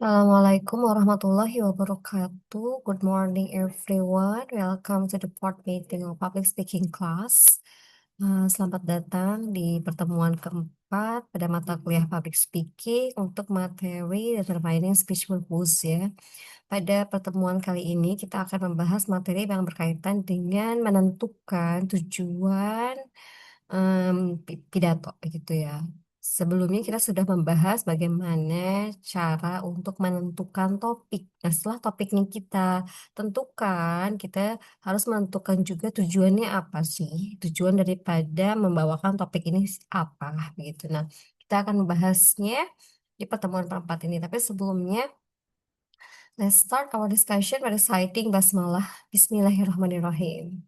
Assalamualaikum warahmatullahi wabarakatuh. Good morning everyone. Welcome to the board meeting of public speaking class. Selamat datang di pertemuan keempat pada mata kuliah public speaking untuk materi determining speech purpose ya. Pada pertemuan kali ini kita akan membahas materi yang berkaitan dengan menentukan tujuan pidato gitu ya. Sebelumnya kita sudah membahas bagaimana cara untuk menentukan topik. Nah, setelah topiknya kita tentukan, kita harus menentukan juga tujuannya apa sih? Tujuan daripada membawakan topik ini apa gitu. Nah, kita akan membahasnya di pertemuan keempat ini. Tapi sebelumnya, let's start our discussion by reciting basmalah. Bismillahirrahmanirrahim.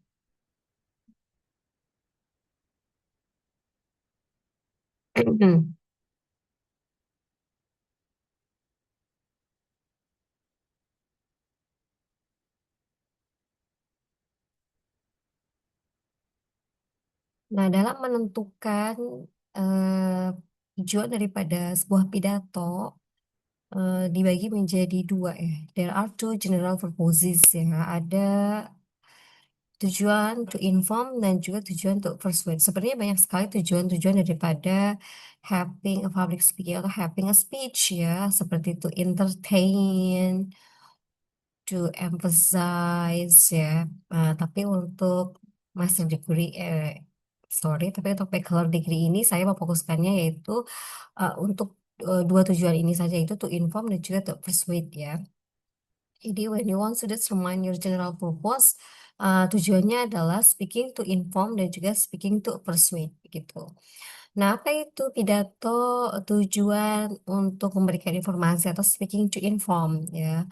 Nah, dalam menentukan eh, tujuan daripada sebuah pidato dibagi menjadi dua ya. There are two general purposes ya. Ada tujuan to inform dan juga tujuan to persuade. Sebenarnya banyak sekali tujuan-tujuan daripada having a public speaking atau having a speech ya, seperti to entertain, to emphasize ya. Tapi untuk master degree sorry, tapi untuk bachelor degree ini saya memfokuskannya yaitu untuk dua tujuan ini saja, itu to inform dan juga to persuade ya. Jadi when you want to determine your general purpose, tujuannya adalah speaking to inform dan juga speaking to persuade gitu. Nah, apa itu pidato tujuan untuk memberikan informasi atau speaking to inform ya?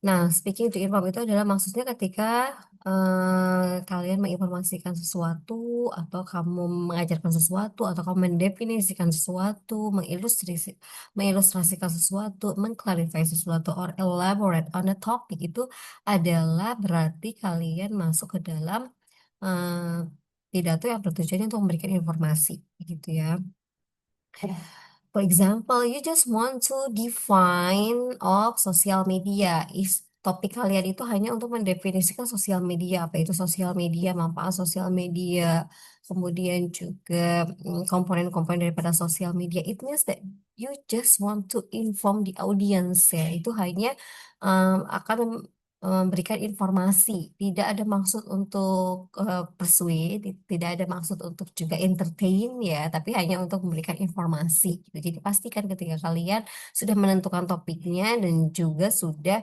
Nah, speaking to inform itu adalah maksudnya ketika kalian menginformasikan sesuatu, atau kamu mengajarkan sesuatu, atau kamu mendefinisikan sesuatu, mengilustrasikan sesuatu, mengklarifikasi sesuatu, or elaborate on a topic, itu adalah berarti kalian masuk ke dalam eh, pidato yang bertujuan untuk memberikan informasi, gitu ya. For example, you just want to define of social media. Is topik kalian itu hanya untuk mendefinisikan sosial media, apa itu sosial media, manfaat sosial media, kemudian juga komponen-komponen daripada sosial media. It means that you just want to inform the audience ya. Itu hanya akan memberikan informasi, tidak ada maksud untuk persuade, tidak ada maksud untuk juga entertain ya, tapi hanya untuk memberikan informasi gitu. Jadi pastikan ketika kalian sudah menentukan topiknya dan juga sudah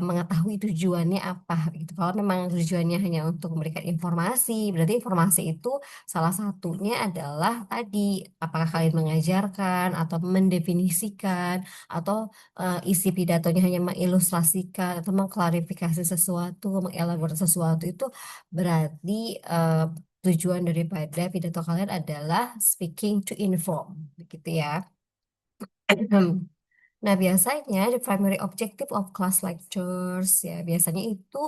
mengetahui tujuannya apa gitu. Kalau memang tujuannya hanya untuk memberikan informasi, berarti informasi itu salah satunya adalah tadi, apakah kalian mengajarkan atau mendefinisikan, atau isi pidatonya hanya mengilustrasikan atau mengklarifikasi sesuatu, mengelaborasi sesuatu, itu berarti tujuan daripada pidato kalian adalah speaking to inform, begitu ya. Nah, biasanya the primary objective of class lectures ya, biasanya itu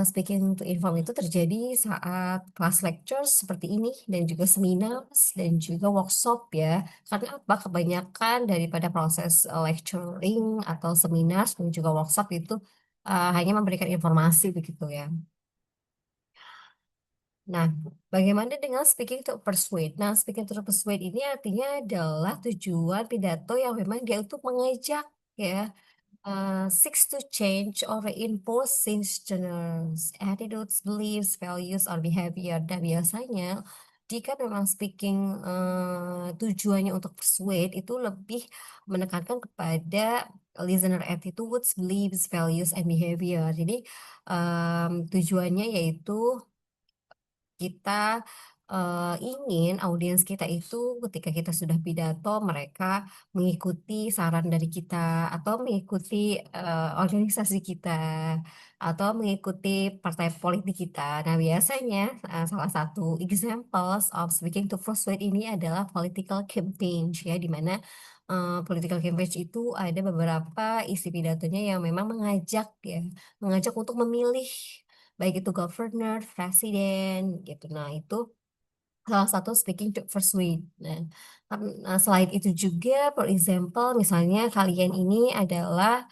speaking to inform itu terjadi saat class lectures seperti ini dan juga seminars dan juga workshop ya. Karena apa? Kebanyakan daripada proses lecturing atau seminar dan juga workshop itu hanya memberikan informasi begitu ya. Nah, bagaimana dengan speaking to persuade? Nah, speaking to persuade ini artinya adalah tujuan pidato yang memang dia untuk mengajak ya, seeks to change or reinforce suggestions, attitudes, beliefs, values, or behavior. Dan biasanya, jika memang speaking tujuannya untuk persuade, itu lebih menekankan kepada listener attitudes, beliefs, values, and behavior. Jadi, tujuannya yaitu kita ingin audiens kita itu ketika kita sudah pidato, mereka mengikuti saran dari kita, atau mengikuti organisasi kita, atau mengikuti partai politik kita. Nah, biasanya salah satu examples of speaking to persuade ini adalah political campaign ya, di mana political campaign itu ada beberapa isi pidatonya yang memang mengajak ya, mengajak untuk memilih baik itu governor, presiden gitu. Nah, itu salah satu speaking to persuade. Selain itu juga, for example, misalnya kalian ini adalah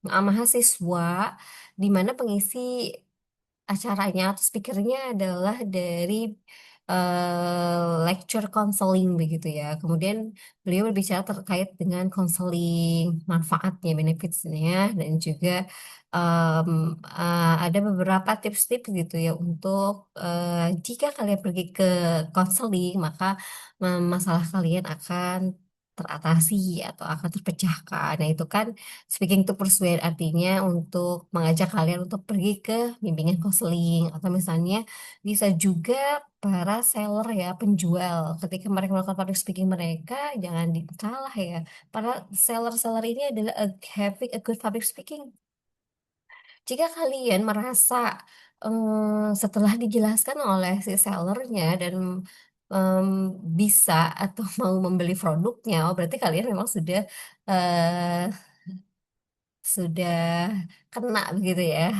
mahasiswa di mana pengisi acaranya atau speakernya adalah dari lecture counseling begitu ya. Kemudian beliau berbicara terkait dengan counseling, manfaatnya, benefitsnya, dan juga em, ada beberapa tips-tips gitu ya untuk jika kalian pergi ke counseling, maka masalah kalian akan teratasi atau akan terpecahkan. Nah, itu kan speaking to persuade, artinya untuk mengajak kalian untuk pergi ke bimbingan konseling, atau misalnya bisa juga para seller ya, penjual, ketika mereka melakukan public speaking mereka jangan salah ya, para seller-seller ini adalah having a good public speaking. Jika kalian merasa setelah dijelaskan oleh si sellernya dan em, bisa atau mau membeli produknya, oh berarti kalian memang sudah kena begitu ya,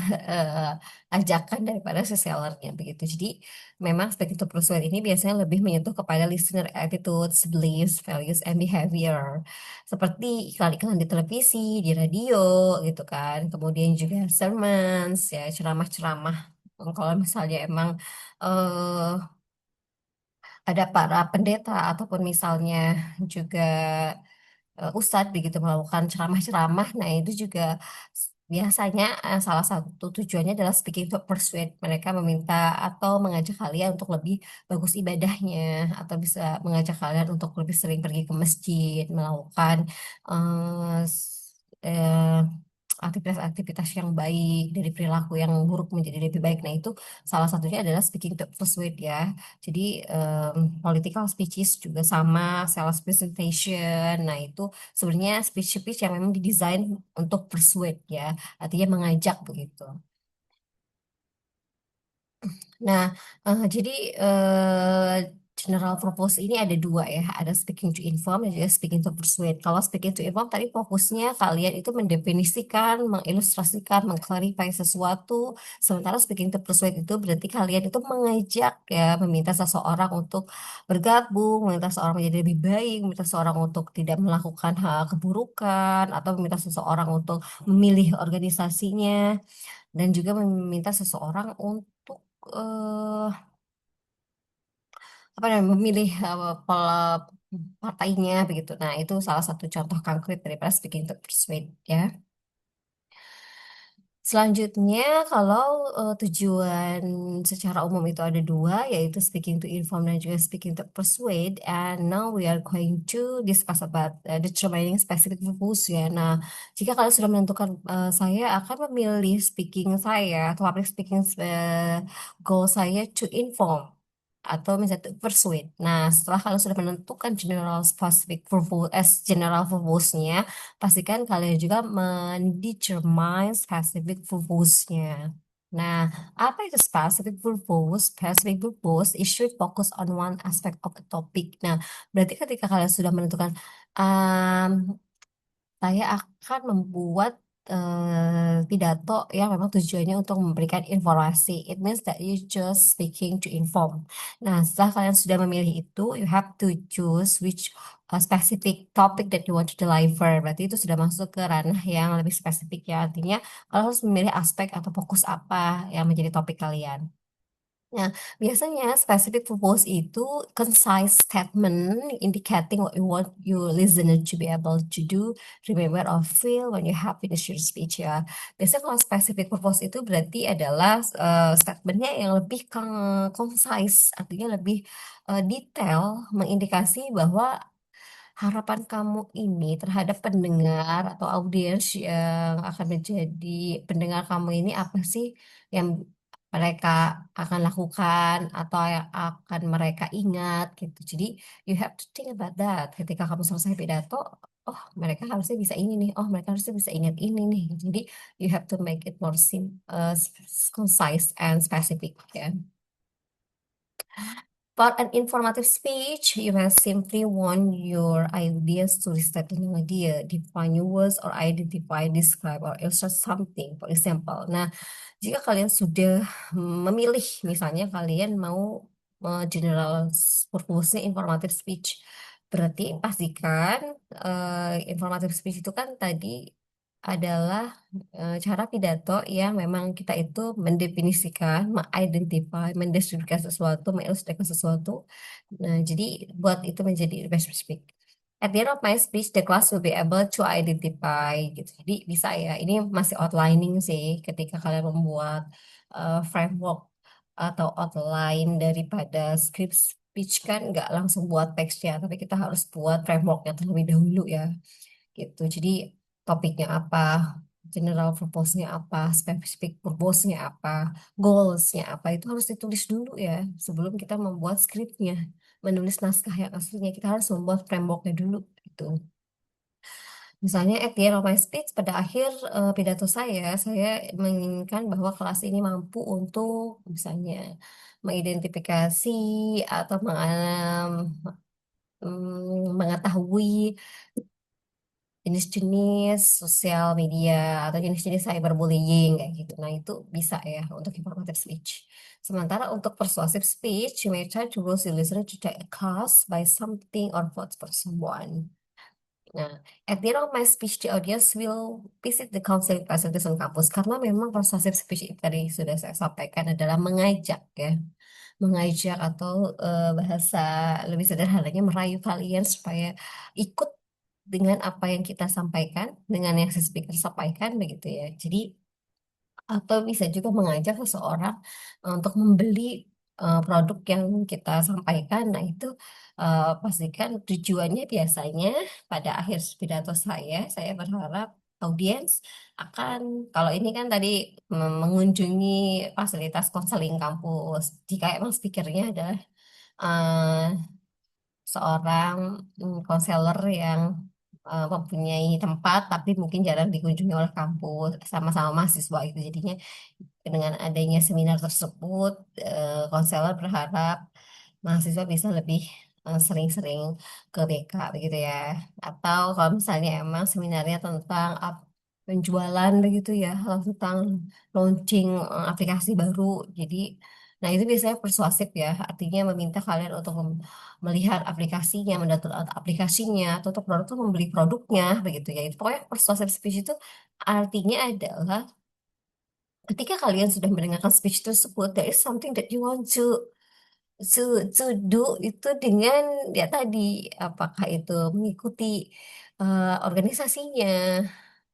ajakan daripada si sellernya begitu. Jadi memang speaking to persuade ini biasanya lebih menyentuh kepada listener attitudes, beliefs, values, and behavior. Seperti iklan-iklan di televisi, di radio gitu kan. Kemudian juga sermons ya, ceramah-ceramah. Kalau misalnya emang eh, ada para pendeta ataupun misalnya juga ustadz begitu melakukan ceramah-ceramah. Nah, itu juga biasanya salah satu tujuannya adalah speaking to persuade. Mereka meminta atau mengajak kalian untuk lebih bagus ibadahnya, atau bisa mengajak kalian untuk lebih sering pergi ke masjid, melakukan eh, aktivitas-aktivitas yang baik, dari perilaku yang buruk menjadi lebih baik. Nah, itu salah satunya adalah speaking to persuade ya. Jadi political speeches juga sama, sales presentation. Nah, itu sebenarnya speech-speech yang memang didesain untuk persuade ya, artinya mengajak begitu. Nah, jadi general purpose ini ada dua ya, ada speaking to inform dan juga speaking to persuade. Kalau speaking to inform tadi fokusnya kalian itu mendefinisikan, mengilustrasikan, mengklarifikasi sesuatu, sementara speaking to persuade itu berarti kalian itu mengajak ya, meminta seseorang untuk bergabung, meminta seseorang menjadi lebih baik, meminta seseorang untuk tidak melakukan hal keburukan, atau meminta seseorang untuk memilih organisasinya, dan juga meminta seseorang untuk apa namanya, memilih partainya begitu. Nah, itu salah satu contoh konkret daripada speaking to persuade ya. Selanjutnya, kalau tujuan secara umum itu ada dua, yaitu speaking to inform dan juga speaking to persuade. And now we are going to discuss about determining specific purpose ya. Nah, jika kalian sudah menentukan saya akan memilih speaking saya atau public speaking goal saya to inform atau misalnya to persuade. Nah, setelah kalian sudah menentukan general specific purpose, general purpose-nya, pastikan kalian juga mendetermine specific purpose-nya. Nah, apa itu specific purpose? Specific purpose is should focus on one aspect of a topic. Nah, berarti ketika kalian sudah menentukan um, saya akan membuat pidato yang memang tujuannya untuk memberikan informasi. It means that you just speaking to inform. Nah, setelah kalian sudah memilih itu, you have to choose which specific topic that you want to deliver. Berarti itu sudah masuk ke ranah yang lebih spesifik ya. Artinya, kalian harus memilih aspek atau fokus apa yang menjadi topik kalian. Nah, biasanya specific purpose itu concise statement indicating what you want your listener to be able to do, remember or feel when you have finished your speech ya. Biasanya kalau specific purpose itu berarti adalah statementnya yang lebih concise, artinya lebih detail, mengindikasi bahwa harapan kamu ini terhadap pendengar atau audiens yang akan menjadi pendengar kamu ini apa sih yang mereka akan lakukan atau yang akan mereka ingat gitu. Jadi you have to think about that. Ketika kamu selesai pidato, oh mereka harusnya bisa ini nih, oh mereka harusnya bisa ingat ini nih. Jadi you have to make it more concise and specific ya. For an informative speech, you may simply want your ideas to restate an idea, define your words, or identify, describe, or illustrate something. For example, nah, jika kalian sudah memilih, misalnya kalian mau general purpose-nya informative speech. Berarti pastikan informative speech itu kan tadi adalah cara pidato yang memang kita itu mendefinisikan, mengidentify, mendeskripsikan sesuatu, mengilustrasikan sesuatu. Nah, jadi buat itu menjadi lebih spesifik. At the end of my speech, the class will be able to identify gitu. Jadi bisa ya, ini masih outlining sih ketika kalian membuat framework atau outline daripada script speech kan nggak langsung buat teksnya, tapi kita harus buat frameworknya terlebih dahulu ya gitu. Jadi topiknya apa, general purpose-nya apa, specific purpose-nya apa, goals-nya apa itu harus ditulis dulu ya sebelum kita membuat skripnya, menulis naskah yang aslinya kita harus membuat frameworknya dulu gitu. Misalnya at the end of my speech, pada akhir pidato saya menginginkan bahwa kelas ini mampu untuk misalnya mengidentifikasi atau mengetahui jenis-jenis sosial media atau jenis-jenis cyberbullying kayak gitu. Nah, itu bisa ya untuk informative speech. Sementara untuk persuasive speech, you may try to rouse the listener to take a class by something or vote for someone. Nah, at the end of my speech, the audience will visit the counseling facilities on campus karena memang persuasive speech itu tadi sudah saya sampaikan adalah mengajak ya, mengajak atau bahasa lebih sederhananya merayu kalian supaya ikut dengan apa yang kita sampaikan, dengan yang si speaker sampaikan begitu ya. Jadi atau bisa juga mengajak seseorang untuk membeli produk yang kita sampaikan. Nah, itu pastikan tujuannya biasanya pada akhir pidato saya berharap audiens akan, kalau ini kan tadi mengunjungi fasilitas konseling kampus. Jika emang speakernya adalah eh, seorang konselor yang mempunyai tempat tapi mungkin jarang dikunjungi oleh kampus sama-sama mahasiswa itu jadinya dengan adanya seminar tersebut konselor berharap mahasiswa bisa lebih sering-sering ke BK begitu ya, atau kalau misalnya emang seminarnya tentang penjualan begitu ya, tentang launching aplikasi baru, jadi nah itu biasanya persuasif ya, artinya meminta kalian untuk melihat aplikasinya, mendownload aplikasinya, atau untuk produk tuh membeli produknya, begitu ya. Itu pokoknya persuasive speech itu artinya adalah ketika kalian sudah mendengarkan speech tersebut, there is something that you want to, to do itu dengan ya tadi, apakah itu mengikuti organisasinya,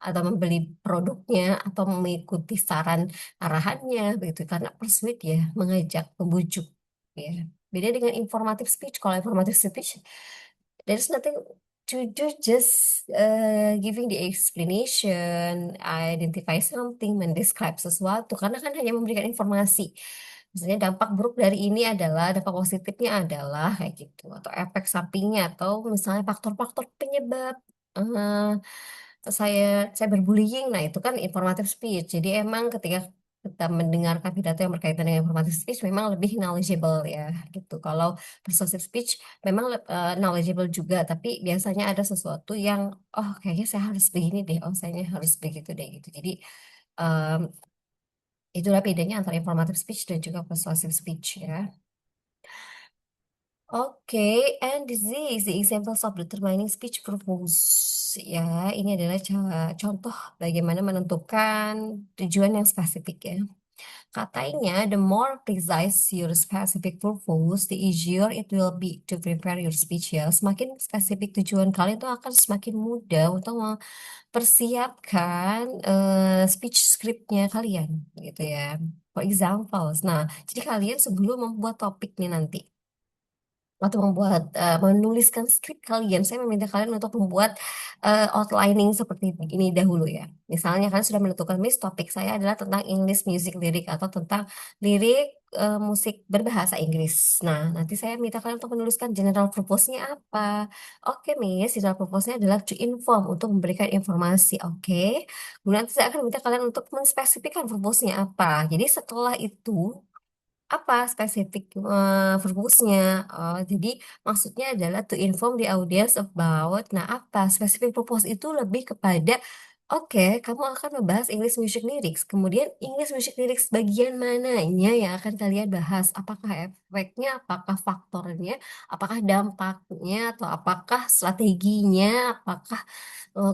atau membeli produknya, atau mengikuti saran arahannya, begitu. Karena persuade ya, mengajak, membujuk, ya. Beda dengan informative speech. Kalau informative speech, there's nothing to do, just giving the explanation, identify something, mendescribe sesuatu. Karena kan hanya memberikan informasi. Misalnya dampak buruk dari ini adalah, dampak positifnya adalah kayak gitu, atau efek sampingnya, atau misalnya faktor-faktor penyebab eh, saya berbullying. Nah, itu kan informative speech. Jadi emang ketika kita mendengarkan pidato yang berkaitan dengan informative speech memang lebih knowledgeable ya gitu. Kalau persuasive speech memang knowledgeable juga, tapi biasanya ada sesuatu yang oh kayaknya saya harus begini deh, oh saya harus begitu deh gitu. Jadi em, itulah bedanya antara informative speech dan juga persuasive speech ya. Oke, and this is the examples of determining speech purpose. Ya, ini adalah contoh bagaimana menentukan tujuan yang spesifik ya. Katanya, the more precise your specific purpose, the easier it will be to prepare your speech ya. Semakin spesifik tujuan kalian itu akan semakin mudah untuk mempersiapkan speech scriptnya kalian gitu ya. For example, nah, jadi kalian sebelum membuat topiknya nanti, waktu membuat menuliskan skrip kalian, saya meminta kalian untuk membuat outlining seperti ini dahulu ya. Misalnya kalian sudah menentukan miss topik saya adalah tentang English music lyric atau tentang lirik musik berbahasa Inggris. Nah, nanti saya minta kalian untuk menuliskan general purpose-nya apa. Oke, Miss, general purpose-nya adalah to inform, untuk memberikan informasi. Oke. Kemudian nanti saya akan minta kalian untuk menspesifikkan purpose-nya apa. Jadi setelah itu apa spesifik purpose-nya. Jadi maksudnya adalah to inform the audience about, nah apa spesifik purpose itu lebih kepada Oke, kamu akan membahas English Music Lyrics. Kemudian English Music Lyrics bagian mananya yang akan kalian bahas? Apakah efeknya, apakah faktornya, apakah dampaknya, atau apakah strateginya, apakah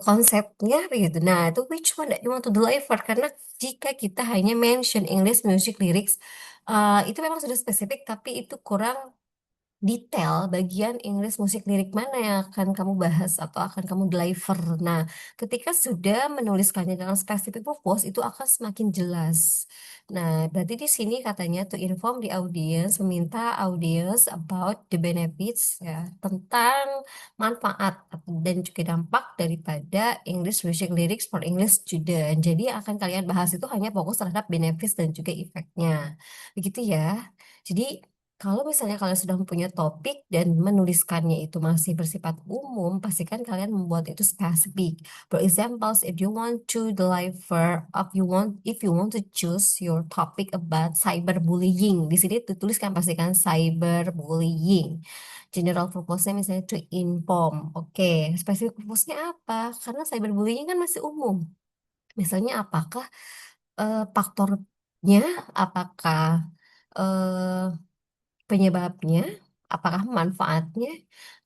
konsepnya begitu. Nah, itu which one that you want to deliver? Karena jika kita hanya mention English Music Lyrics, itu memang sudah spesifik, tapi itu kurang detail bagian Inggris musik lirik mana yang akan kamu bahas atau akan kamu deliver. Nah, ketika sudah menuliskannya dalam specific purpose itu akan semakin jelas. Nah, berarti di sini katanya to inform the audience, meminta audience about the benefits ya, tentang manfaat dan juga dampak daripada English music lyrics for English student. Jadi yang akan kalian bahas itu hanya fokus terhadap benefits dan juga efeknya. Begitu ya. Jadi kalau misalnya kalian sudah mempunyai topik dan menuliskannya itu masih bersifat umum, pastikan kalian membuat itu spesifik. For example, if you want to deliver, if you want to choose your topic about cyberbullying, di sini dituliskan pastikan cyberbullying. General purpose-nya misalnya to inform. Oke, spesifik purpose-nya apa? Karena cyberbullying kan masih umum. Misalnya apakah faktornya, apakah eh, penyebabnya, apakah manfaatnya,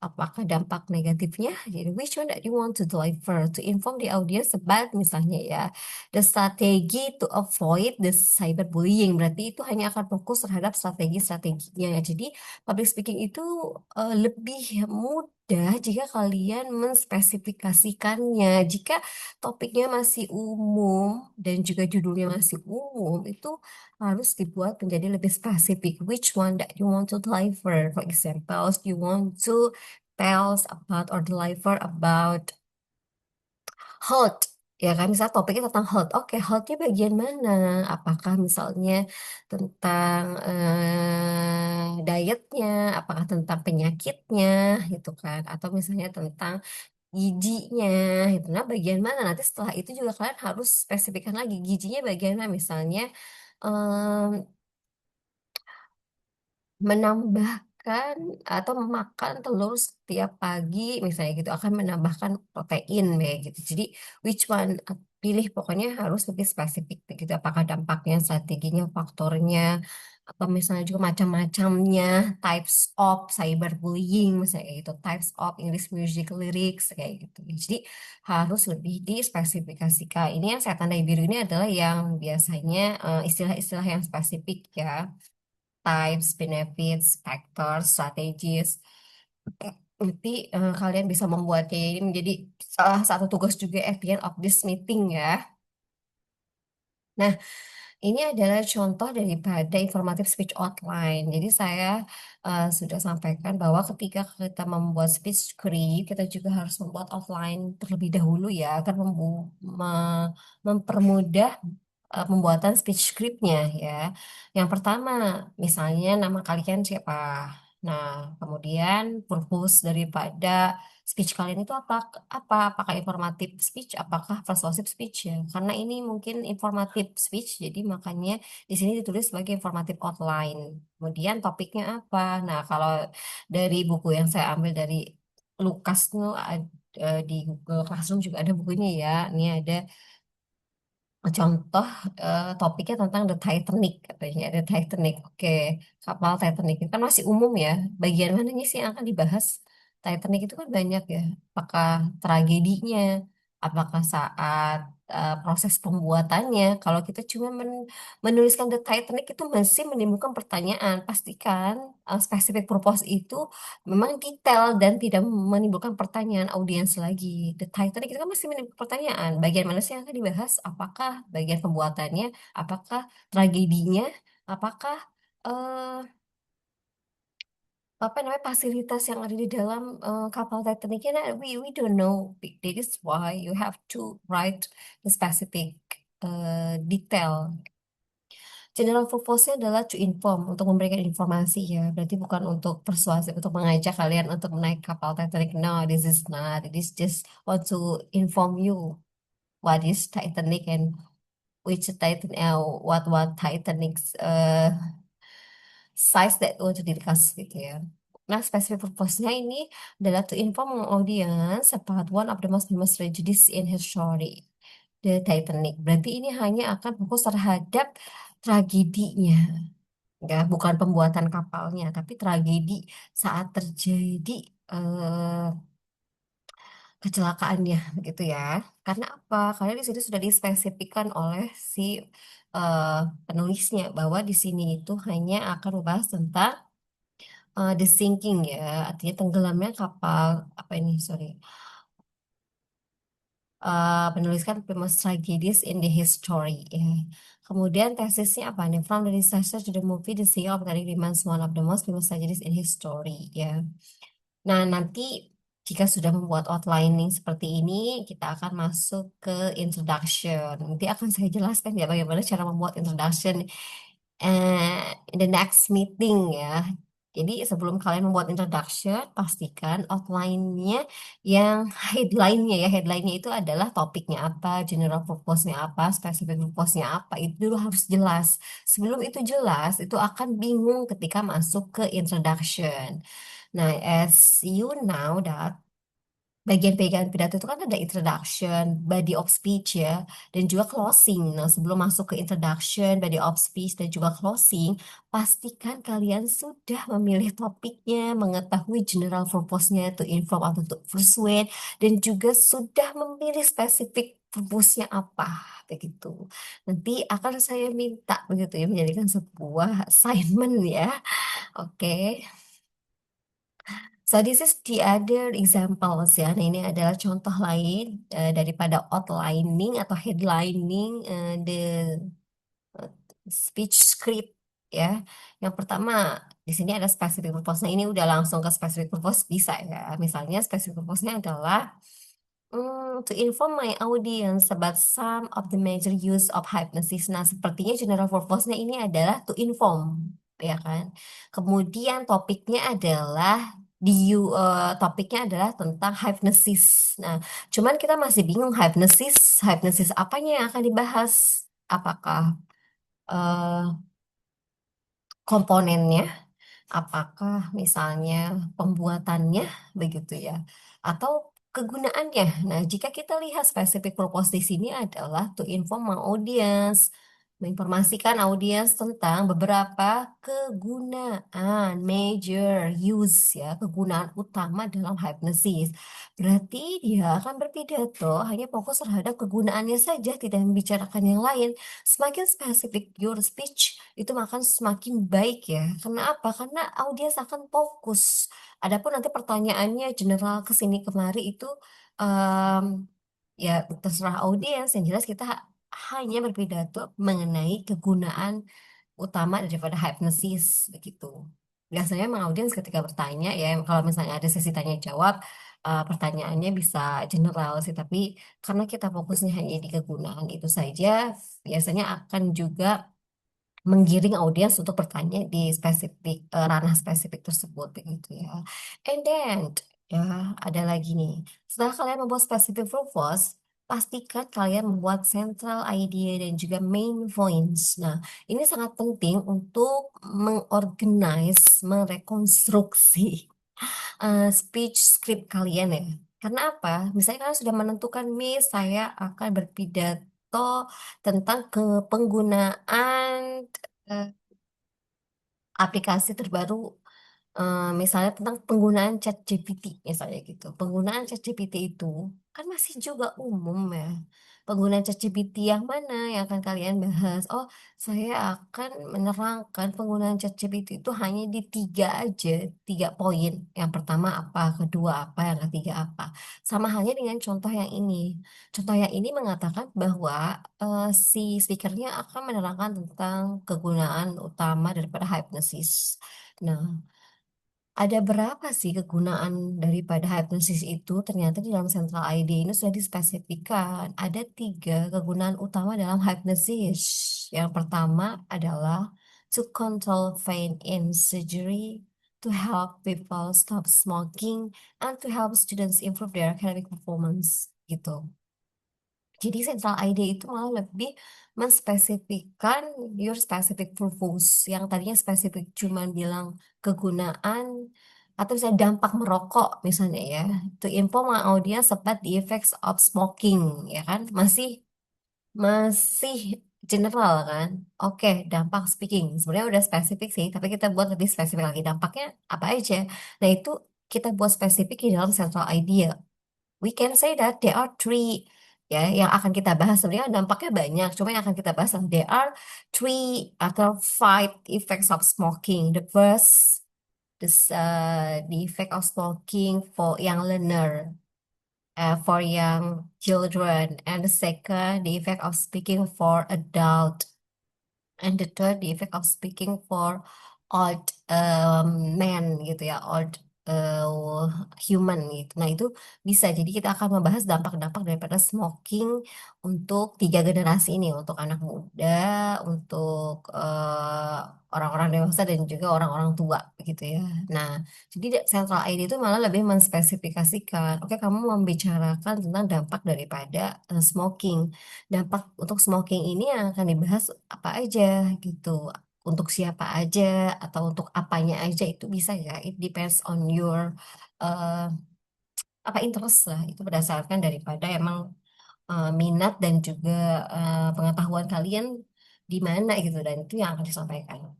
apakah dampak negatifnya. Jadi, which one that you want to deliver to inform the audience about misalnya ya, the strategy to avoid the cyberbullying. Berarti itu hanya akan fokus terhadap strategi-strateginya. Jadi, public speaking itu lebih mudah jika kalian menspesifikasikannya. Jika topiknya masih umum dan juga judulnya masih umum, itu harus dibuat menjadi lebih spesifik. Which one that you want to deliver? For example, you want to tell us about or deliver about health. Ya kan, misalnya topiknya tentang health. Oke, healthnya bagian mana? Apakah misalnya tentang dietnya, apakah tentang penyakitnya, gitu kan? Atau misalnya tentang gizinya, gitu. Nah, bagian mana? Nanti setelah itu juga kalian harus spesifikkan lagi gizinya bagian mana. Misalnya menambahkan atau memakan telur setiap pagi misalnya gitu akan menambahkan protein kayak gitu. Jadi which one pilih pokoknya harus lebih spesifik gitu. Apakah dampaknya, strateginya, faktornya atau misalnya juga macam-macamnya, types of cyberbullying misalnya kayak gitu, types of English music lyrics kayak gitu. Jadi harus lebih dispesifikasikan. Ini yang saya tandai biru ini adalah yang biasanya istilah-istilah yang spesifik ya, types, benefits, factors, strategies. Nanti kalian bisa membuatnya ini menjadi salah satu tugas juga at the end of this meeting ya. Nah, ini adalah contoh daripada informatif speech outline. Jadi saya sudah sampaikan bahwa ketika kita membuat speech script, kita juga harus membuat outline terlebih dahulu ya, agar mempermudah pembuatan speech scriptnya ya. Yang pertama, misalnya nama kalian siapa. Nah, kemudian purpose daripada speech kalian itu apakah informatif speech, apakah persuasive speech ya? Karena ini mungkin informatif speech, jadi makanya di sini ditulis sebagai informatif outline. Kemudian topiknya apa? Nah, kalau dari buku yang saya ambil dari Lukas tuh di Google Classroom juga ada bukunya ya. Ini ada contoh topiknya tentang The Titanic katanya. The Titanic. Oke, kapal Titanic itu kan masih umum ya. Bagian mananya sih yang akan dibahas? Titanic itu kan banyak ya. Apakah tragedinya? Apakah saat proses pembuatannya? Kalau kita cuma menuliskan The Titanic itu masih menimbulkan pertanyaan. Pastikan specific purpose itu memang detail dan tidak menimbulkan pertanyaan audiens lagi. The Titanic itu kan masih menimbulkan pertanyaan. Bagian mana sih yang akan dibahas? Apakah bagian pembuatannya? Apakah tragedinya? Apakah eh, apa namanya fasilitas yang ada di dalam kapal Titanicnya? Nah, we don't know. That is why you have to write the specific detail. General purpose-nya adalah to inform, untuk memberikan informasi ya. Berarti bukan untuk persuasif, untuk mengajak kalian untuk naik kapal Titanic. No, this is not. It is just want to inform you what is Titanic and which Titan, what Titanic's size that want to discuss gitu ya. Nah, specific purpose-nya ini adalah to inform audience about one of the most famous tragedies in history. The Titanic. Berarti ini hanya akan fokus terhadap tragedinya, ya, bukan pembuatan kapalnya, tapi tragedi saat terjadi eh, kecelakaannya, gitu ya. Karena apa? Karena di sini sudah dispesifikkan oleh si eh, penulisnya bahwa di sini itu hanya akan membahas tentang the sinking, ya, artinya tenggelamnya kapal apa ini? Sorry, menuliskan famous tragedies in the history, ya. Kemudian tesisnya apa nih? From the disaster to the movie, the Sea of Titanic remains one of the most famous tragedies in history, ya. Nah, nanti jika sudah membuat outlining seperti ini, kita akan masuk ke introduction. Nanti akan saya jelaskan ya bagaimana cara membuat introduction in the next meeting, ya. Jadi sebelum kalian membuat introduction, pastikan outline-nya yang headline-nya, ya. Headline-nya itu adalah topiknya apa, general purpose-nya apa, specific purpose-nya apa. Itu dulu harus jelas. Sebelum itu jelas, itu akan bingung ketika masuk ke introduction. Nah, as you know that bagian-bagian pidato itu kan ada introduction, body of speech, ya, dan juga closing. Nah, sebelum masuk ke introduction, body of speech, dan juga closing, pastikan kalian sudah memilih topiknya, mengetahui general purpose-nya, to inform atau to persuade, dan juga sudah memilih spesifik purpose-nya apa, begitu. Nanti akan saya minta begitu ya menjadikan sebuah assignment, ya. Oke. So this is the other examples, ya. Nah, ini adalah contoh lain daripada outlining atau headlining the uh, speech script, ya. Yang pertama di sini ada specific purpose. Nah, ini udah langsung ke specific purpose bisa, ya. Misalnya specific purpose-nya adalah to inform my audience about some of the major use of hypnosis. Nah, sepertinya general purpose-nya ini adalah to inform, ya kan? Kemudian topiknya adalah tentang hypnosis. Nah, cuman kita masih bingung hypnosis apanya yang akan dibahas? Apakah eh, komponennya? Apakah misalnya pembuatannya, begitu ya, atau kegunaannya. Nah, jika kita lihat spesifik purpose di sini adalah to inform my audience, menginformasikan audiens tentang beberapa kegunaan, major use, ya, kegunaan utama dalam hypnosis. Berarti dia akan berpidato hanya fokus terhadap kegunaannya saja, tidak membicarakan yang lain. Semakin spesifik your speech, itu akan semakin baik, ya. Karena apa? Karena audiens akan fokus. Adapun nanti pertanyaannya general ke sini kemari itu em, ya terserah audiens. Yang jelas kita hanya berpidato mengenai kegunaan utama daripada hypnosis, begitu. Biasanya memang audiens ketika bertanya, ya, kalau misalnya ada sesi tanya jawab, pertanyaannya bisa general sih, tapi karena kita fokusnya hanya di kegunaan itu saja, biasanya akan juga menggiring audiens untuk bertanya di spesifik ranah spesifik tersebut, begitu ya. And then, ya, ada lagi nih. Setelah kalian membuat spesifik purpose, pastikan kalian membuat central idea dan juga main points. Nah, ini sangat penting untuk mengorganize, merekonstruksi speech script kalian, ya. Karena apa? Misalnya kalian sudah menentukan, Miss, saya akan berpidato tentang penggunaan eh, aplikasi terbaru, misalnya tentang penggunaan ChatGPT, misalnya gitu. Penggunaan ChatGPT itu kan masih juga umum, ya. Penggunaan ChatGPT yang mana yang akan kalian bahas? Oh, saya akan menerangkan penggunaan ChatGPT itu hanya di tiga aja, 3 poin. Yang pertama apa, kedua apa, yang ketiga apa. Sama halnya dengan contoh yang ini. Contoh yang ini mengatakan bahwa si speakernya akan menerangkan tentang kegunaan utama daripada hypnosis. Nah, ada berapa sih kegunaan daripada hypnosis itu? Ternyata di dalam Central ID ini sudah dispesifikan. Ada 3 kegunaan utama dalam hypnosis. Yang pertama adalah to control pain in surgery, to help people stop smoking, and to help students improve their academic performance. Gitu. Jadi Central ID itu malah lebih menspesifikkan your specific purpose. Yang tadinya spesifik cuman bilang kegunaan atau misalnya dampak merokok misalnya, ya. To inform my audience about the effects of smoking, ya kan? Masih Masih general kan? Oke, dampak speaking. Sebenarnya udah spesifik sih, tapi kita buat lebih spesifik lagi. Dampaknya apa aja? Nah, itu kita buat spesifik di dalam central idea. We can say that there are three ya yang akan kita bahas. Sebenarnya dampaknya banyak, cuma yang akan kita bahas adalah there are three atau five effects of smoking. The first, the effect of smoking for young learner, for young children, and the second, the effect of speaking for adult. And the third, the effect of speaking for old man gitu ya, old human gitu. Nah itu bisa. Jadi kita akan membahas dampak-dampak daripada smoking untuk tiga generasi ini, untuk anak muda, untuk orang-orang dewasa dan juga orang-orang tua gitu ya. Nah, jadi Central ID itu malah lebih menspesifikasikan, oke kamu membicarakan tentang dampak daripada smoking. Dampak untuk smoking ini yang akan dibahas apa aja gitu, untuk siapa aja atau untuk apanya aja itu bisa ya, it depends on your uh, apa interest lah, itu berdasarkan daripada emang minat dan juga pengetahuan kalian di mana gitu, dan itu yang akan disampaikan.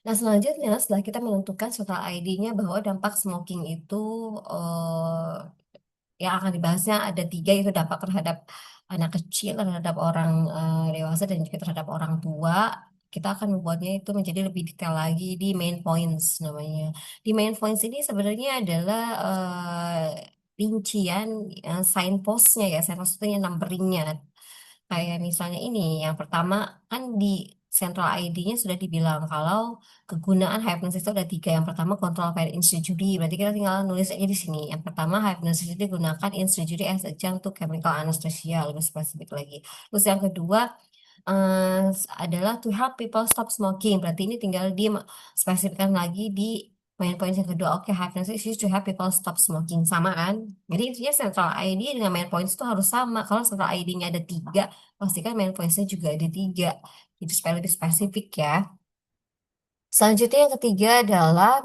Nah, selanjutnya setelah kita menentukan total ID-nya bahwa dampak smoking itu yang akan dibahasnya ada tiga, itu dampak terhadap anak kecil, terhadap orang dewasa, dan juga terhadap orang tua. Kita akan membuatnya itu menjadi lebih detail lagi di main points namanya. Di main points ini sebenarnya adalah rincian signpostnya ya, signpost itu yang numberingnya. Kayak misalnya ini, yang pertama kan di Central ID-nya sudah dibilang kalau kegunaan hypnosis itu ada tiga. Yang pertama control by injury. Berarti kita tinggal nulis aja di sini. Yang pertama hypnosis itu digunakan injury as adjunct to chemical anesthesia, lebih spesifik lagi. Terus yang kedua adalah to help people stop smoking. Berarti ini tinggal di spesifikkan lagi di main poin yang kedua. Oke, hypnosis is used to help people stop smoking. Sama kan? Jadi intinya central ID dengan main points itu harus sama. Kalau central ID-nya ada tiga, pastikan main points-nya juga ada tiga. Itu supaya lebih spesifik ya. Selanjutnya yang ketiga adalah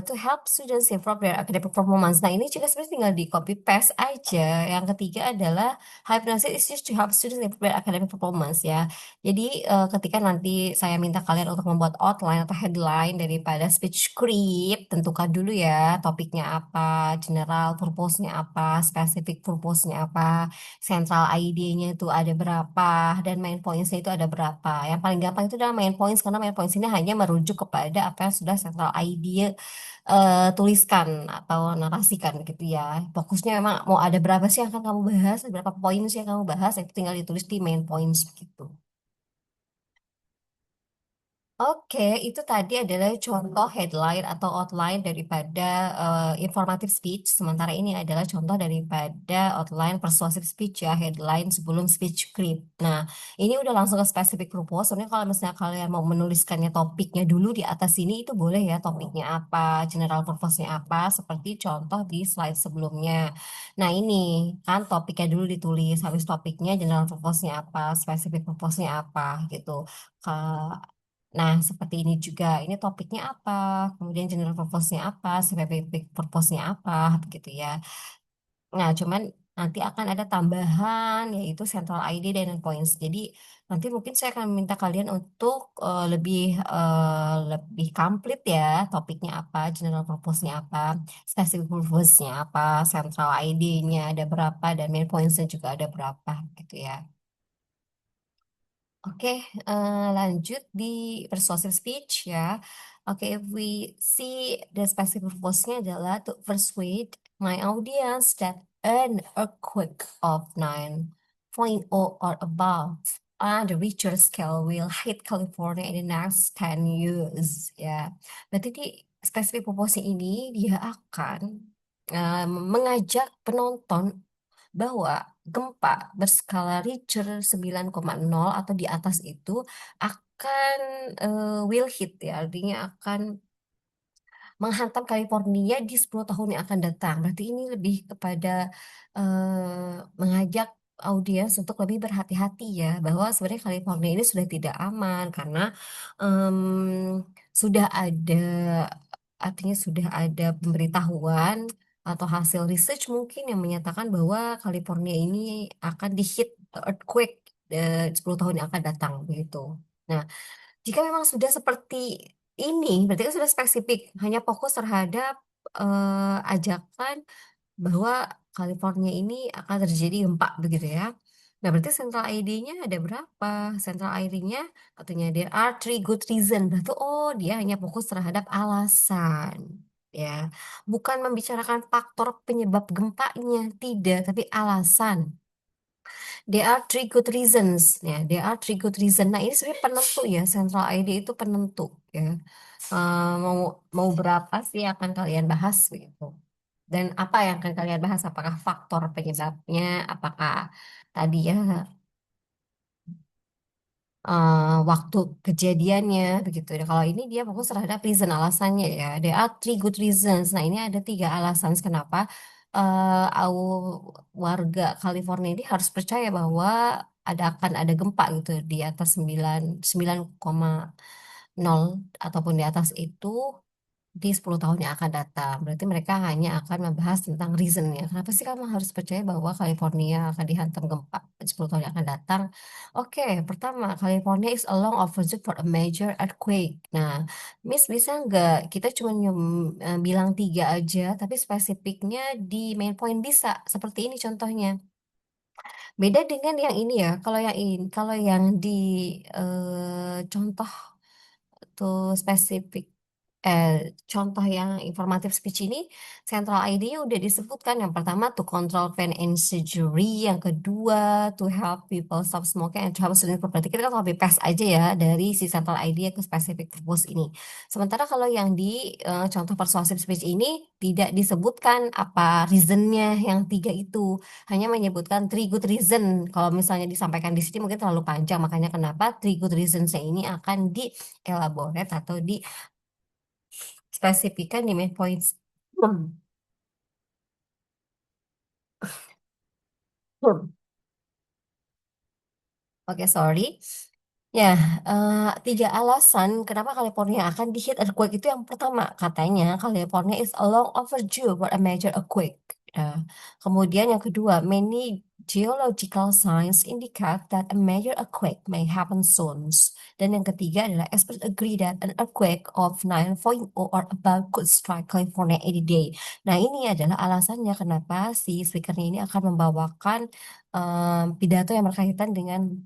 to help students improve their academic performance. Nah ini juga sebenarnya tinggal di copy paste aja. Yang ketiga adalah hypnosis is used to help students improve their academic performance ya. Jadi ketika nanti saya minta kalian untuk membuat outline atau headline daripada speech script, tentukan dulu ya topiknya apa, general purpose-nya apa, specific purpose-nya apa, central ID-nya itu ada berapa, dan main points-nya itu ada berapa. Yang paling gampang itu adalah main points, karena main points ini hanya merujuk kepada apa yang sudah central ID tuliskan atau narasikan gitu ya. Fokusnya memang mau ada berapa sih yang akan kamu bahas, ada berapa poin sih yang kamu bahas, itu tinggal ditulis di main points gitu. Oke, itu tadi adalah contoh headline atau outline daripada informative speech. Sementara ini adalah contoh daripada outline persuasive speech ya, headline sebelum speech script. Nah, ini udah langsung ke specific purpose. Sebenarnya kalau misalnya kalian mau menuliskannya topiknya dulu di atas sini, itu boleh ya, topiknya apa, general purpose-nya apa, seperti contoh di slide sebelumnya. Nah, ini kan topiknya dulu ditulis, habis topiknya general purpose-nya apa, specific purpose-nya apa gitu. Nah, seperti ini juga. Ini topiknya apa, kemudian general purpose-nya apa, specific purpose-nya apa, begitu ya. Nah, cuman nanti akan ada tambahan, yaitu central ID dan points. Jadi, nanti mungkin saya akan minta kalian untuk lebih komplit ya, topiknya apa, general purpose-nya apa, specific purpose-nya apa, central ID-nya ada berapa, dan main points-nya juga ada berapa, gitu ya. Oke, lanjut di persuasive speech ya. Oke, if we see the specific purpose-nya adalah to persuade my audience that an earthquake of 9.0 or above on the Richter scale will hit California in the next 10 years. Ya, berarti di specific purpose ini dia akan mengajak penonton bahwa gempa berskala Richter 9,0 atau di atas itu akan will hit ya, artinya akan menghantam California di 10 tahun yang akan datang. Berarti ini lebih kepada mengajak audiens untuk lebih berhati-hati ya, bahwa sebenarnya California ini sudah tidak aman karena em, sudah ada, artinya sudah ada pemberitahuan atau hasil research mungkin yang menyatakan bahwa California ini akan dihit earthquake 10 tahun yang akan datang begitu. Nah, jika memang sudah seperti ini, berarti kan sudah spesifik, hanya fokus terhadap ajakan bahwa California ini akan terjadi gempa begitu ya. Nah, berarti central ID-nya ada berapa? Central ID-nya katanya there are three good reason. Berarti oh dia hanya fokus terhadap alasan. Ya, bukan membicarakan faktor penyebab gempanya, tidak, tapi alasan. There are three good reasons. Ya, there are three good reason. Nah, ini sebenarnya penentu ya, central ID itu penentu ya. Mau mau berapa sih yang akan kalian bahas begitu? Dan apa yang akan kalian bahas? Apakah faktor penyebabnya? Apakah tadi ya waktu kejadiannya begitu. Nah, kalau ini dia fokus terhadap reason alasannya ya. There are three good reasons. Nah, ini ada tiga alasan kenapa warga California ini harus percaya bahwa akan ada gempa gitu di atas 9,0 ataupun di atas itu di 10 tahun yang akan datang. Berarti mereka hanya akan membahas tentang reasonnya. Kenapa sih kamu harus percaya bahwa California akan dihantam gempa di 10 tahun yang akan datang? Oke, pertama, California is a long overdue for a major earthquake. Nah, Miss bisa nggak kita cuma bilang tiga aja, tapi spesifiknya di main point bisa. Seperti ini contohnya. Beda dengan yang ini ya. Kalau yang di contoh tuh spesifik contoh yang informatif speech ini central ID-nya udah disebutkan yang pertama to control pain and injury, yang kedua to help people stop smoking and to help student property. Kita kan copy paste aja ya dari si central ID ke specific purpose ini. Sementara kalau yang di contoh persuasive speech ini tidak disebutkan apa reasonnya yang tiga itu, hanya menyebutkan three good reason. Kalau misalnya disampaikan di sini mungkin terlalu panjang, makanya kenapa three good reasons ini akan di elaborate atau di spesifikan di main points. Hmm. Hmm. Oke, sorry. Ya, tiga alasan kenapa California akan di hit earthquake itu yang pertama, katanya California is a long overdue for a major earthquake. Nah, kemudian yang kedua, many geological signs indicate that a major earthquake may happen soon. Dan yang ketiga adalah experts agree that an earthquake of 9.0 or above could strike California any day. Nah, ini adalah alasannya kenapa si speakernya ini akan membawakan pidato yang berkaitan dengan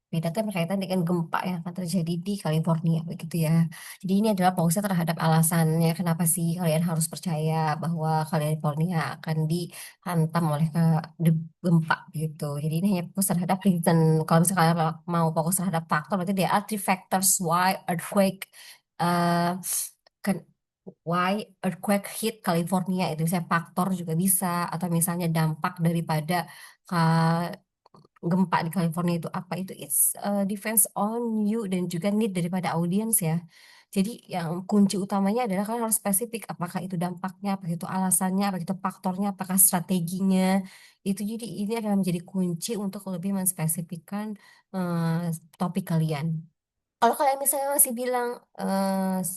pidato yang berkaitan dengan gempa yang akan terjadi di California begitu ya. Jadi ini adalah fokusnya terhadap alasannya kenapa sih kalian harus percaya bahwa California akan dihantam oleh gempa gitu. Jadi ini hanya fokus terhadap reason. Kalau misalnya kalian mau fokus terhadap faktor, berarti there are three factors why earthquake uh, can- why earthquake hit California, itu misalnya faktor juga bisa, atau misalnya dampak daripada gempa di California itu apa, itu it's depends on you dan juga need daripada audiens ya. Jadi yang kunci utamanya adalah kalian harus spesifik apakah itu dampaknya, apakah itu alasannya, apakah itu faktornya, apakah strateginya. Itu jadi ini adalah menjadi kunci untuk lebih menspesifikkan topik kalian. Kalau kalian misalnya masih bilang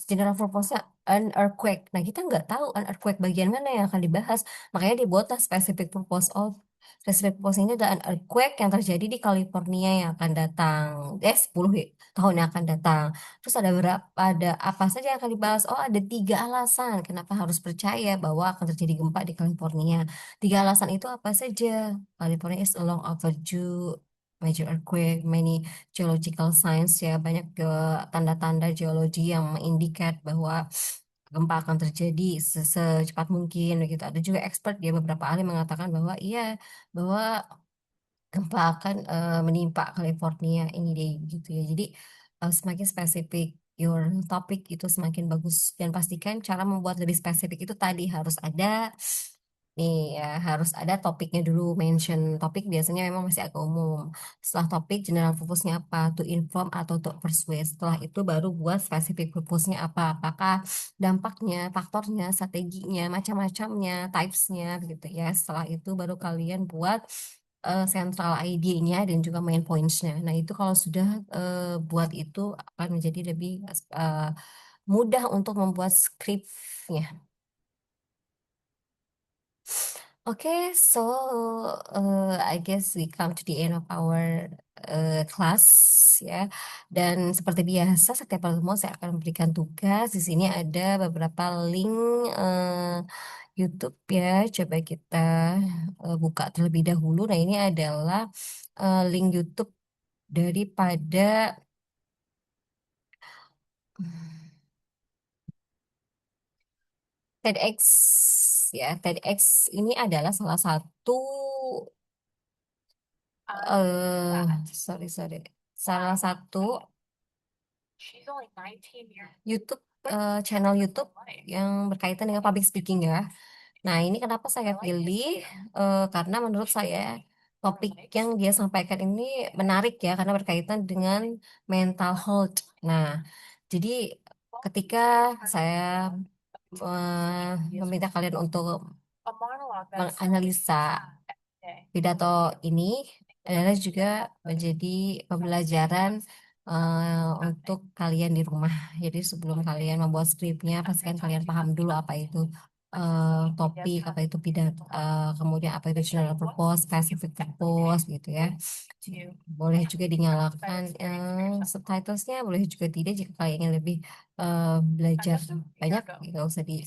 general purpose-nya an earthquake, nah kita nggak tahu an earthquake bagian mana yang akan dibahas, makanya dibuatlah specific purpose of specific purpose ini adalah an earthquake yang terjadi di California yang akan datang, 10 tahun yang akan datang. Terus ada apa saja yang akan dibahas? Oh, ada tiga alasan kenapa harus percaya bahwa akan terjadi gempa di California. Tiga alasan itu apa saja? California is a long overdue major earthquake, many geological science ya, banyak tanda-tanda geologi yang mengindikat bahwa gempa akan terjadi secepat mungkin begitu. Ada juga expert dia beberapa ahli mengatakan bahwa iya, bahwa gempa akan menimpa California ini deh gitu ya. Jadi semakin spesifik your topik itu semakin bagus, dan pastikan cara membuat lebih spesifik itu tadi harus ada nih ya, harus ada topiknya dulu. Mention topik biasanya memang masih agak umum. Setelah topik general purpose-nya apa, to inform atau to persuade. Setelah itu baru buat spesifik purpose-nya apa, apakah dampaknya, faktornya, strateginya, macam-macamnya, types-nya begitu ya. Setelah itu baru kalian buat central ID-nya dan juga main points-nya. Nah, itu kalau sudah buat itu akan menjadi lebih eh, mudah untuk membuat skripnya. Okay, so I guess we come to the end of our class ya. Dan seperti biasa setiap pertemuan saya akan memberikan tugas. Di sini ada beberapa link YouTube ya. Coba kita buka terlebih dahulu. Nah, ini adalah link YouTube daripada TEDx ya. TEDx ini adalah salah satu eh sorry sorry salah satu YouTube channel YouTube yang berkaitan dengan public speaking ya. Nah, ini kenapa saya pilih? Karena menurut saya topik yang dia sampaikan ini menarik ya karena berkaitan dengan mental health. Nah, jadi ketika saya meminta kalian untuk menganalisa pidato ini adalah juga menjadi pembelajaran untuk kalian di rumah. Jadi sebelum kalian membuat skripnya, pastikan kalian paham dulu apa itu topik, apa itu pidato, kemudian apa itu general purpose, specific purpose gitu ya. Boleh juga dinyalakan subtitlesnya, boleh juga tidak jika kalian ingin lebih belajar banyak, nggak usah di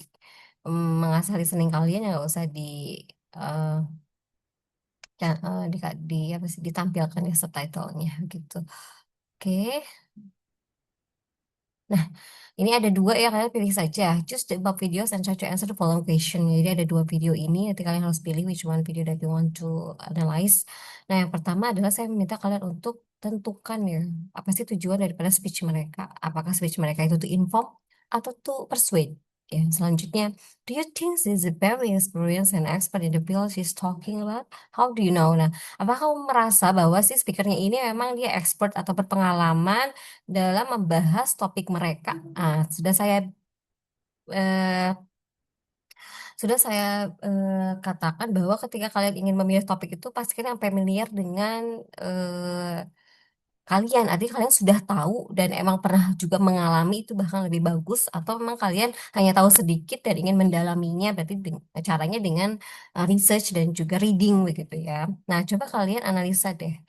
mengasah listening kalian, ya nggak usah eh, di apa sih ditampilkan ya subtitlenya gitu. Oke. Nah, ini ada dua ya, kalian pilih saja. Choose the above videos and try to answer the following question. Jadi ada dua video ini, nanti kalian harus pilih which one video that you want to analyze. Nah, yang pertama adalah saya meminta kalian untuk tentukan ya, apa sih tujuan daripada speech mereka? Apakah speech mereka itu to inform atau to persuade? Ya, selanjutnya, do you think she's a very experienced and expert in the field she's talking about? How do you know? Nah, apakah kamu merasa bahwa si speakernya ini memang dia expert atau berpengalaman dalam membahas topik mereka? Ah, eh, sudah saya katakan bahwa ketika kalian ingin memilih topik itu pastikan yang familiar dengan kalian, artinya kalian sudah tahu dan emang pernah juga mengalami itu bahkan lebih bagus, atau memang kalian hanya tahu sedikit dan ingin mendalaminya, berarti caranya dengan research dan juga reading begitu ya. Nah, coba kalian analisa deh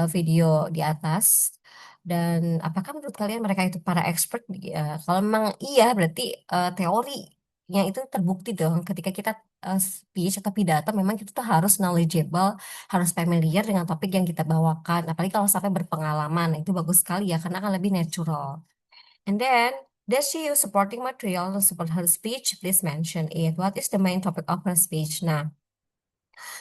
video di atas dan apakah menurut kalian mereka itu para expert? Ya, kalau memang iya berarti teori yang itu terbukti dong ketika kita speech atau pidato memang kita tuh harus knowledgeable, harus familiar dengan topik yang kita bawakan. Apalagi kalau sampai berpengalaman, nah, itu bagus sekali ya, karena akan lebih natural. And then, does she use supporting material to support her speech? Please mention it. What is the main topic of her speech? Nah,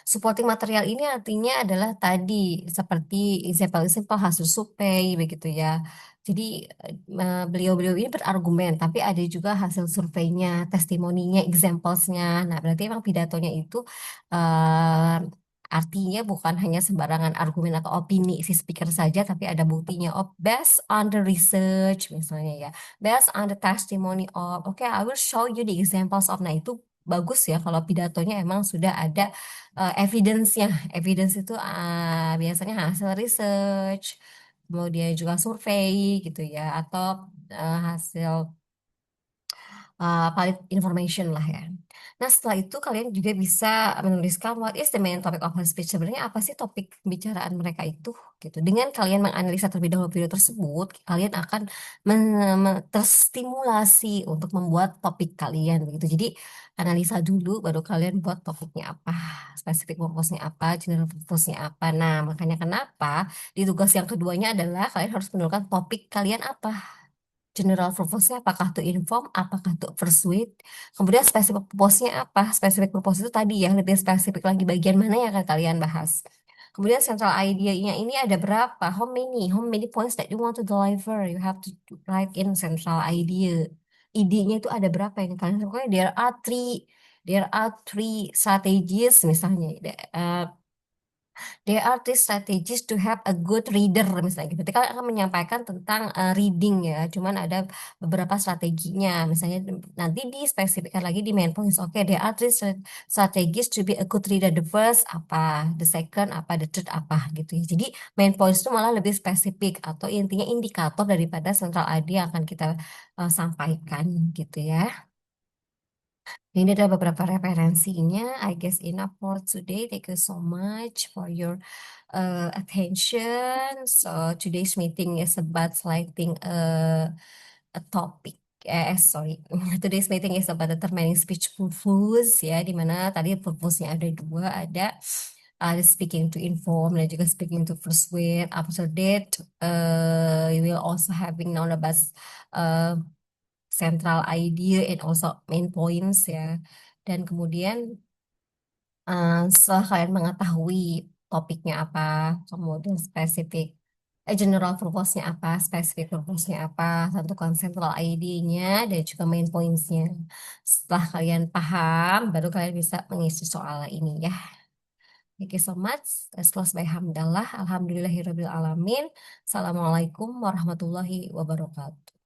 supporting material ini artinya adalah tadi seperti example-example hasil survei begitu ya. Jadi beliau-beliau ini berargumen, tapi ada juga hasil surveinya, testimoninya, examplesnya. Nah, berarti emang pidatonya itu eh, artinya bukan hanya sembarangan argumen atau opini si speaker saja, tapi ada buktinya. Oh, based on the research misalnya ya, based on the testimony of. Oke, I will show you the examples of. Nah, itu bagus ya kalau pidatonya emang sudah ada evidence-nya. Evidence itu biasanya hasil research, kemudian juga survei gitu ya, atau hasil valid information lah ya. Nah, setelah itu kalian juga bisa menuliskan what is the main topic of her speech. Sebenarnya apa sih topik pembicaraan mereka itu gitu. Dengan kalian menganalisa terlebih dahulu video tersebut, kalian akan terstimulasi untuk membuat topik kalian begitu. Jadi, analisa dulu baru kalian buat topiknya apa, spesifik purpose-nya apa, general purpose-nya apa. Nah, makanya kenapa di tugas yang keduanya adalah kalian harus menentukan topik kalian apa. General purpose-nya apakah to inform, apakah to persuade. Kemudian spesifik purpose-nya apa? Spesifik purpose itu tadi ya, lebih spesifik lagi bagian mana yang akan kalian bahas. Kemudian central idea-nya ini ada berapa? How many? How many points that you want to deliver? You have to write in central idea. Idenya itu ada berapa yang kalian pokoknya there are three strategies misalnya. There are three strategies to have a good reader misalnya gitu. Nanti kalian akan menyampaikan tentang reading ya. Cuman ada beberapa strateginya. Misalnya nanti dispesifikkan lagi di main points. Oke, there are three strategies to be a good reader. The first apa, the second apa, the third apa gitu ya. Jadi main points itu malah lebih spesifik atau intinya indikator daripada central idea yang akan kita sampaikan gitu ya. Ini ada beberapa referensinya. I guess enough for today. Thank you so much for your attention. So today's meeting is about selecting a topic. Sorry. Today's meeting is about determining speech purpose ya, di mana tadi purpose-nya ada dua, ada speaking to inform dan juga speaking to persuade. After that, we will also having now about uh, central idea and also main points ya. Dan kemudian setelah kalian mengetahui topiknya apa, kemudian spesifik, general purpose-nya apa, spesifik purpose-nya apa, tentukan central ID-nya dan juga main points-nya. Setelah kalian paham, baru kalian bisa mengisi soal ini ya. Thank you so much. Selesai hamdalah. Alhamdulillahirabbil alamin. Assalamualaikum warahmatullahi wabarakatuh.